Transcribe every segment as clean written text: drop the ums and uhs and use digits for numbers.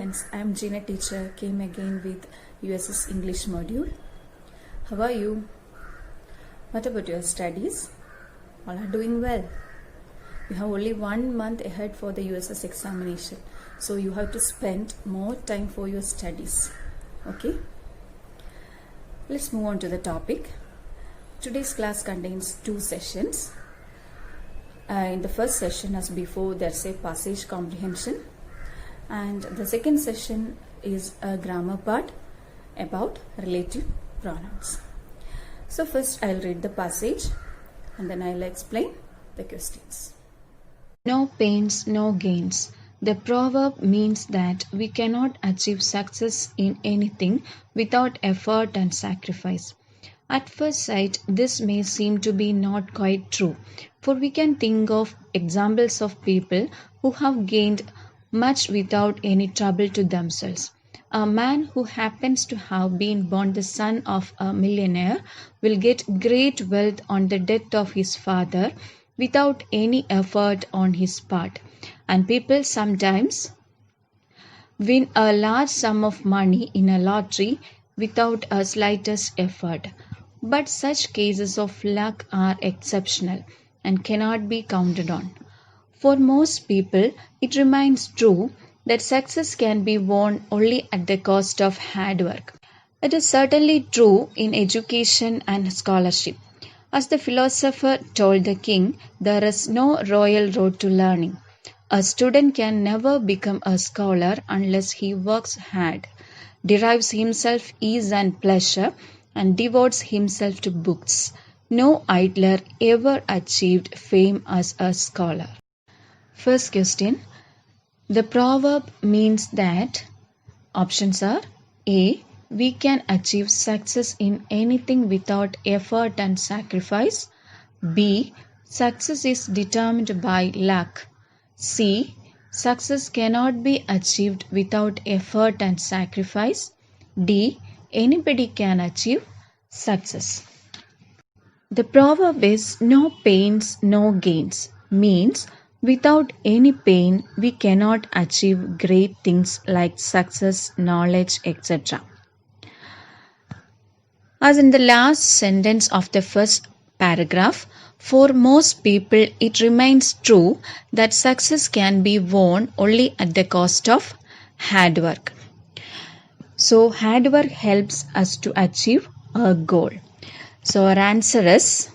students, I am Gina teacher, came again with USS English module. How are you? What about your studies? All are doing well. You have only 1 month ahead for the USS examination, so you have to spend more time for your studies. Okay? Let's move on to the topic. Today's class contains 2 sessions. In the first session, as before, there's a passage comprehension, and the second session is a grammar part about relative pronouns. So first I'll read the passage and then I'll explain the questions. No pains, no gains. The proverb means that we cannot achieve success in anything without effort and sacrifice. At first sight, this may seem to be not quite true, for we can think of examples of people who have gained much without any trouble to themselves. A man who happens to have been born the son of a millionaire will get great wealth on the death of his father without any effort on his part. And people sometimes win a large sum of money in a lottery without a slightest effort. But such cases of luck are exceptional and cannot be counted on. For most people, it remains true that success can be won only at the cost of hard work. It is certainly true in education and scholarship. As the philosopher told the king, there is no royal road to learning. A student can never become a scholar unless he works hard, derives himself ease and pleasure, and devotes himself to books. No idler ever achieved fame as a scholar. First question. The proverb means that options are A. We can achieve success in anything without effort and sacrifice. B. Success is determined by luck. C. Success cannot be achieved without effort and sacrifice. D. Anybody can achieve success. The proverb is no pains, no gains, means without any pain we cannot achieve great things like success, knowledge, etc. As in the last sentence of the first paragraph, for most people it remains true that success can be won only at the cost of hard work. So hard work helps us to achieve a goal. So our answer is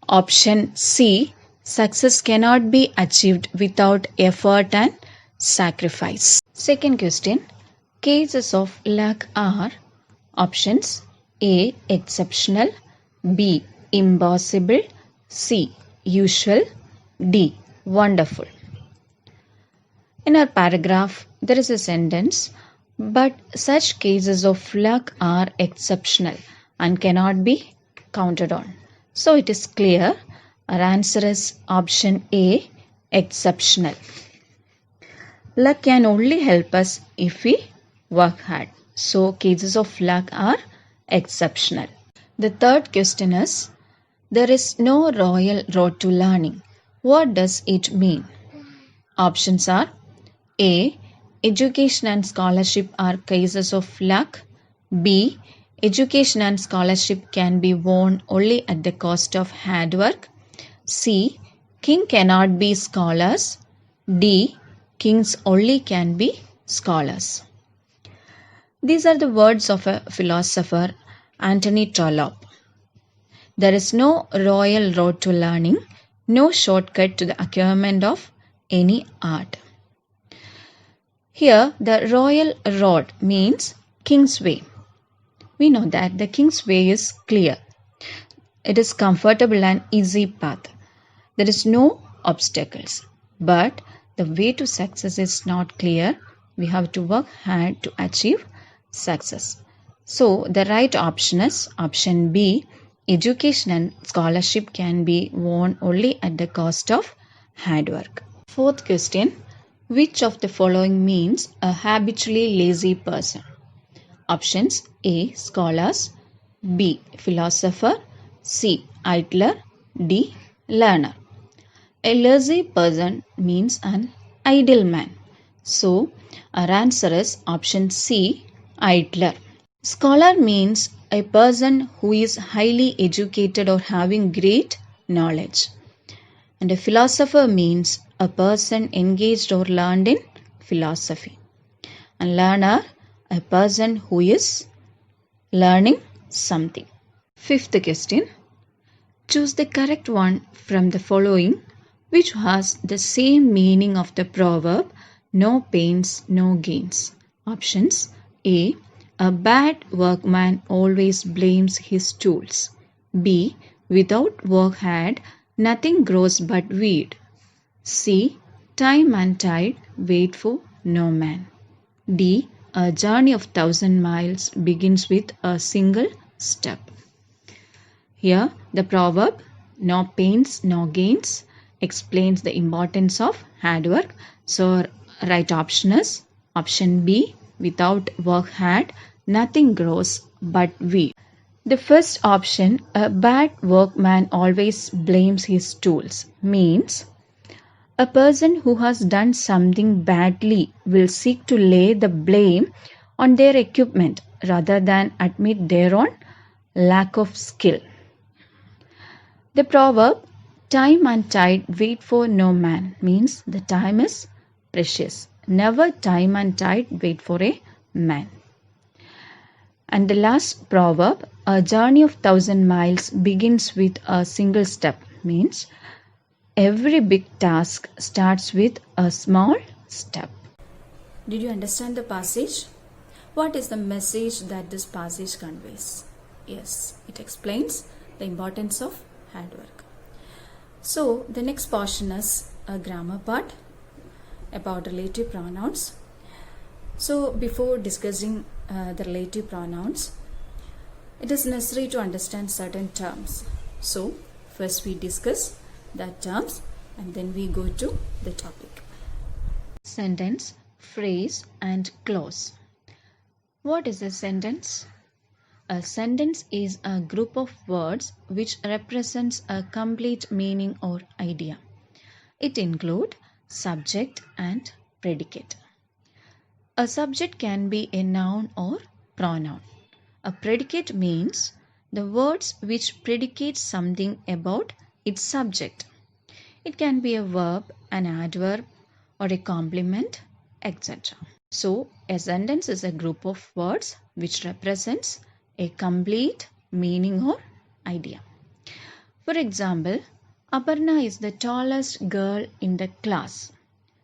option C. Success cannot be achieved without effort and sacrifice. Second question. Cases of luck are options A. Exceptional, B. Impossible, C. Usual, D. Wonderful. In our paragraph, there is a sentence, but such cases of luck are exceptional and cannot be counted on. So it is clear our answer is option A, exceptional. Luck can only help us if we work hard. So cases of luck are exceptional. The third question is, there is no royal road to learning. What does it mean? Options are A. Education and scholarship are cases of luck. B. Education and scholarship can be won only at the cost of hard work. C. King cannot be scholars. D. Kings only can be scholars. These are the words of a philosopher, Anthony Trollope. There is no royal road to learning, no shortcut to the acquirement of any art. Here, the royal road means king's way. We know that the king's way is clear. It is comfortable and easy path. There is no obstacles. But the way to success is not clear. We have to work hard to achieve success. So the right option is option B. Education and scholarship can be won only at the cost of hard work. Fourth question. Which of the following means a habitually lazy person? Options A. Scholars, B. Philosopher, C. Idler, D. Learner. A lazy person means an idle man. So, our answer is option C, idler. Scholar means a person who is highly educated or having great knowledge. And a philosopher means a person engaged or learned in philosophy. And learner, a person who is learning something. Fifth question. Choose the correct one from the following which has the same meaning of the proverb no pains, no gains. Options A bad workman always blames his tools. B. Without work had, nothing grows but weed. C. Time and tide wait for no man. D. A journey of 1,000 miles begins with a single step. Here, the proverb no pains, no gains explains the importance of hard work. So, right option is option B. Without work hard, nothing grows but weed. The first option, a bad workman always blames his tools, means a person who has done something badly will seek to lay the blame on their equipment rather than admit their own lack of skill. The proverb, time and tide wait for no man, means the time is precious. Never time and tide wait for a man. And the last proverb, a journey of 1,000 miles begins with a single step, means every big task starts with a small step. Did you understand the passage? What is the message that this passage conveys? Yes, it explains the importance of hard work. So, the next portion is a grammar part about relative pronouns. So, before discussing the relative pronouns, it is necessary to understand certain terms. So, first we discuss the terms and then we go to the topic. Sentence, phrase, and clause. What is a sentence? A sentence is a group of words which represents a complete meaning or idea. It includes subject and predicate. A subject can be a noun or pronoun. A predicate means the words which predicate something about its subject. It can be a verb, an adverb, or a complement, etc. So, a sentence is a group of words which represents a complete meaning or idea. For example, Aparna is the tallest girl in the class.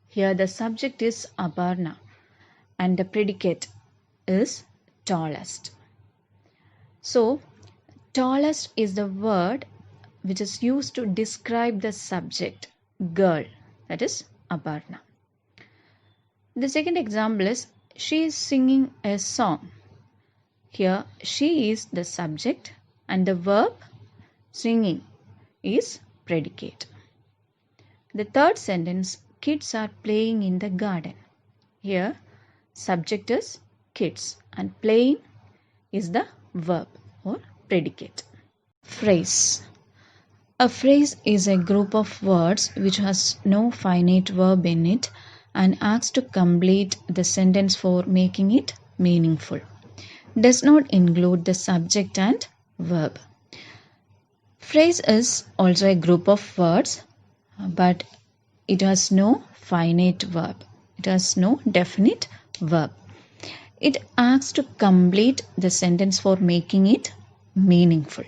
Here the subject is Aparna and the predicate is tallest. So, tallest is the word which is used to describe the subject, girl, that is Aparna. The second example is she is singing a song. Here she is the subject and the verb singing is predicate. The third sentence, kids are playing in the garden. Here subject is kids and playing is the verb or predicate. Phrase. A phrase is a group of words which has no finite verb in it and asks to complete the sentence for making it meaningful. Does not include the subject and verb. Phrase is also a group of words, but it has no finite verb. It has no definite verb. It asks to complete the sentence for making it meaningful.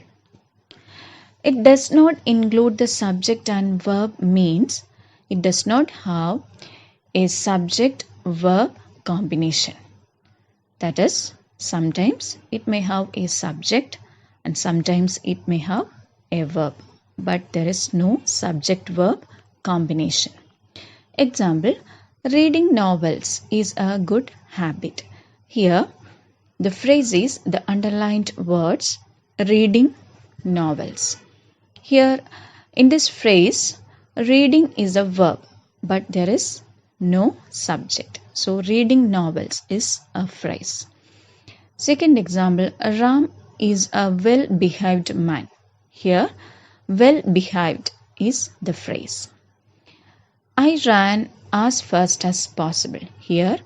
It does not include the subject and verb means it does not have a subject-verb combination. That is, sometimes it may have a subject and sometimes it may have a verb, but there is no subject-verb combination. Example, reading novels is a good habit. Here, the phrase is the underlined words reading novels. Here, in this phrase, reading is a verb, but there is no subject. So, reading novels is a phrase. Second example, Ram is a well-behaved man. Here, well-behaved is the phrase. I ran as fast as possible. Here,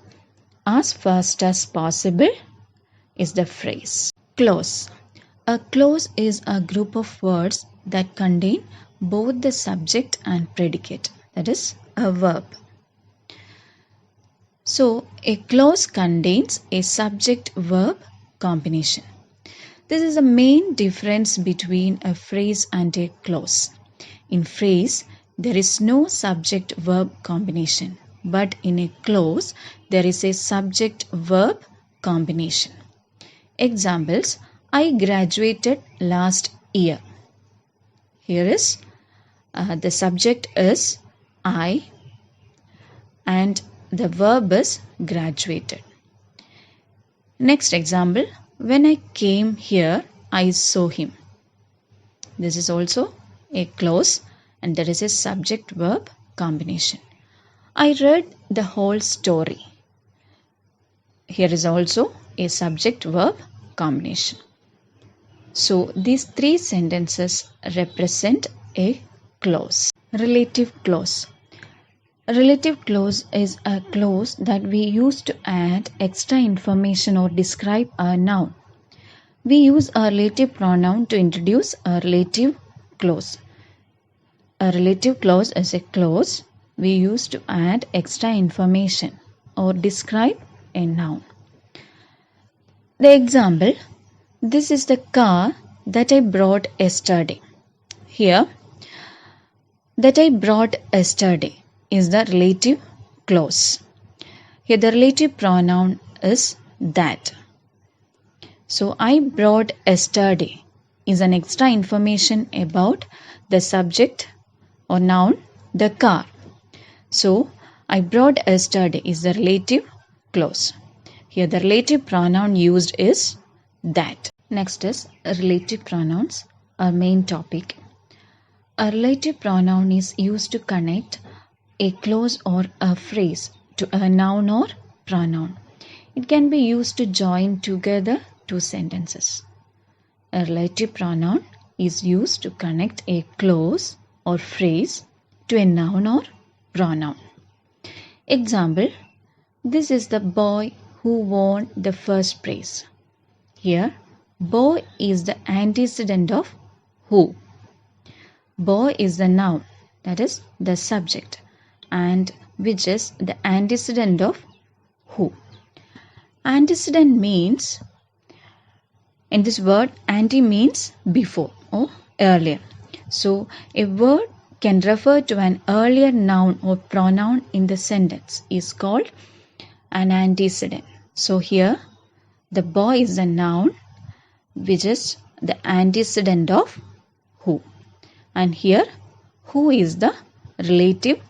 as fast as possible is the phrase. Clause. A clause is a group of words that contain both the subject and predicate, that is, a verb. So, a clause contains a subject-verb combination. This is the main difference between a phrase and a clause. In phrase, there is no subject-verb combination, but in a clause, there is a subject-verb combination. Examples: I graduated last year. Here is the subject is I and the verb is graduated. Next example: when I came here, I saw him. This is also a clause and there is a subject-verb combination. I read the whole story. Here is also a subject-verb combination. So these three sentences represent a clause. Relative clause. A relative clause is a clause that we use to add extra information or describe a noun. We use a relative pronoun to introduce a relative clause. A relative clause is a clause we use to add extra information or describe a noun. The example: this is the car that I brought yesterday. Here, that I brought yesterday is the relative clause. Here the relative pronoun is that. So I brought yesterday is an extra information about the subject or noun, the car. So I brought yesterday is the relative clause. Here the relative pronoun used is that. Next is relative pronouns, our main topic. A relative pronoun is used to connect a clause or a phrase to a noun or pronoun. It can be used to join together two sentences. A relative pronoun is used to connect a clause or phrase to a noun or pronoun. Example: this is the boy who won the first prize. Here, boy is the antecedent of who. Boy is the noun, that is the subject, and which is the antecedent of who. Antecedent means, in this word, ante means before or earlier. So a word can refer to an earlier noun or pronoun in the sentence is called an antecedent. So here the boy is the noun which is the antecedent of who, and here who is the relative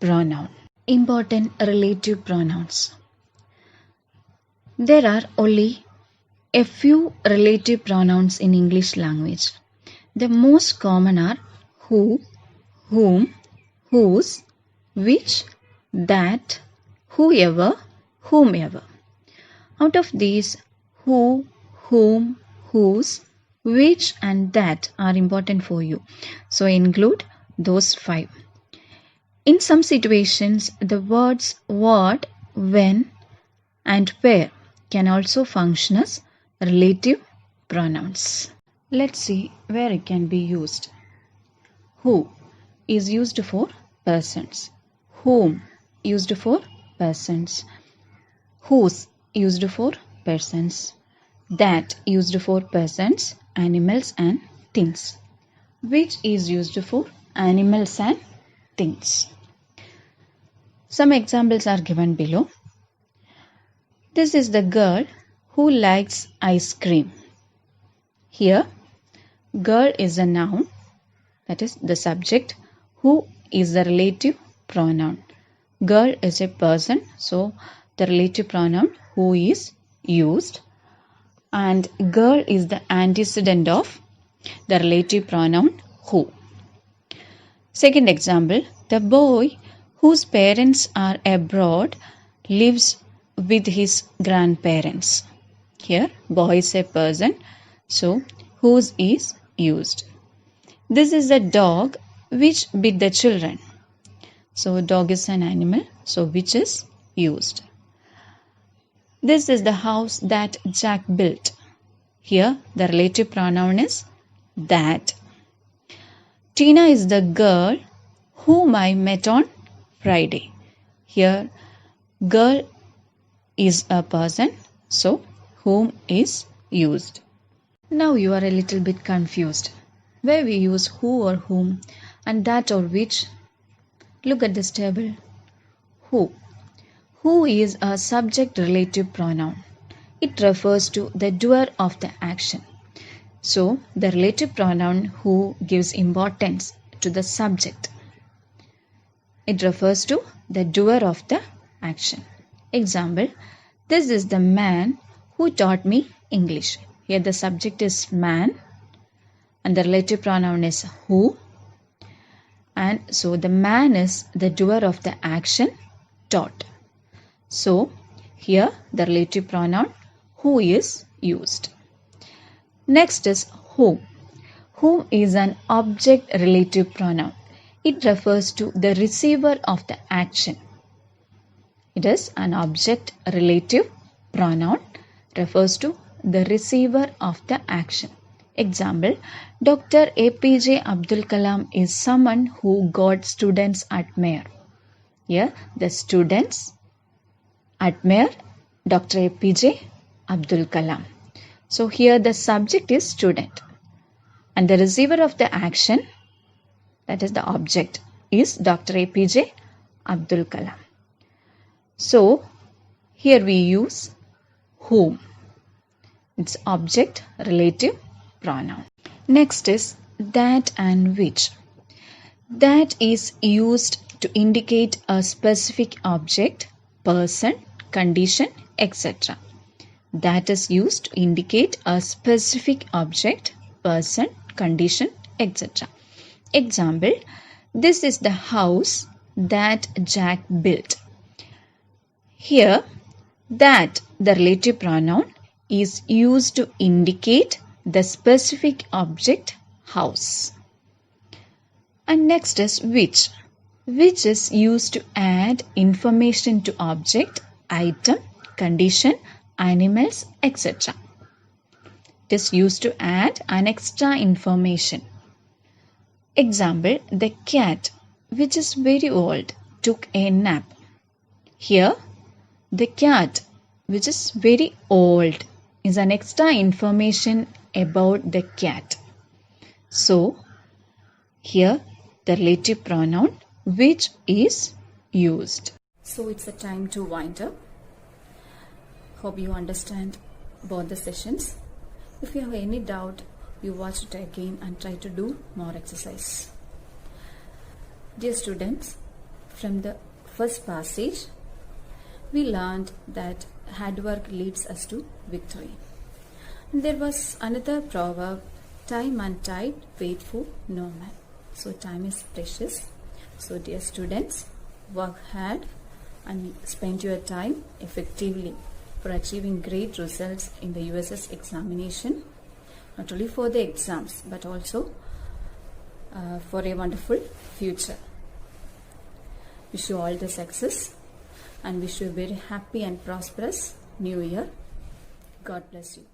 pronoun. Important relative pronouns. There are only a few relative pronouns in English language. The most common are who, whom, whose, which, that, whoever, whomever. Out of these, who, whom, whose, which and that are important for you. So include those 5. In some situations, the words what, when, and where can also function as relative pronouns. Let's see where it can be used. Who is used for persons. Whom used for persons. Whose used for persons. That used for persons, animals and things. Which is used for animals and things. Some examples are given below. This is the girl who likes ice cream. Here, girl is a noun, that is the subject. Who is the relative pronoun. Girl is a person, so the relative pronoun who is used. And girl is the antecedent of the relative pronoun who. Second example, the boy whose parents are abroad lives with his grandparents. Here, boy is a person, so whose is used. This is the dog which bit the children. So dog is an animal, so which is used. This is the house that Jack built. Here the relative pronoun is that. Tina is the girl whom I met on Friday. Here girl is a person, so whom is used. Now you are a little bit confused. Where we use who or whom and that or which. Look at this table. Who. Who is a subject relative pronoun. It refers to the doer of the action. So the relative pronoun who gives importance to the subject. It refers to the doer of the action. Example, this is the man who taught me English. Here the subject is man and the relative pronoun is who. And so the man is the doer of the action taught. So here the relative pronoun who is used. Next is whom. Whom is an object relative pronoun. It refers to the receiver of the action. It is an object relative pronoun, refers to the receiver of the action. Example, Dr. APJ Abdul Kalam is someone who got students admire. Here the students admire Dr. APJ Abdul Kalam. So here the subject is student and the receiver of the action, that is the object, is Dr. APJ Abdul Kalam. So here we use whom. It's object relative pronoun. Next is that and which. That is used to indicate a specific object, person, condition, etc. That is used to indicate a specific object, person, condition, etc. Example, this is the house that Jack built. Here, that, the relative pronoun, is used to indicate the specific object, house. And next is which. Which is used to add information to object, item, condition, animals, etc. It is used to add an extra information. Example, the cat, which is very old, took a nap. Here, the cat, which is very old, is an extra information about the cat. So, here the relative pronoun which is used. So it's a time to wind up. Hope you understand both the sessions. If you have any doubt, you watch it again and try to do more exercise. Dear students, from the first passage, we learned that hard work leads us to victory. And there was another proverb, time and tide wait for no man. So time is precious. So dear students, work hard and spend your time effectively for achieving great results in the USS examination, not only for the exams but also for a wonderful future. Wish you all the success and wish you a very happy and prosperous new year. God bless you.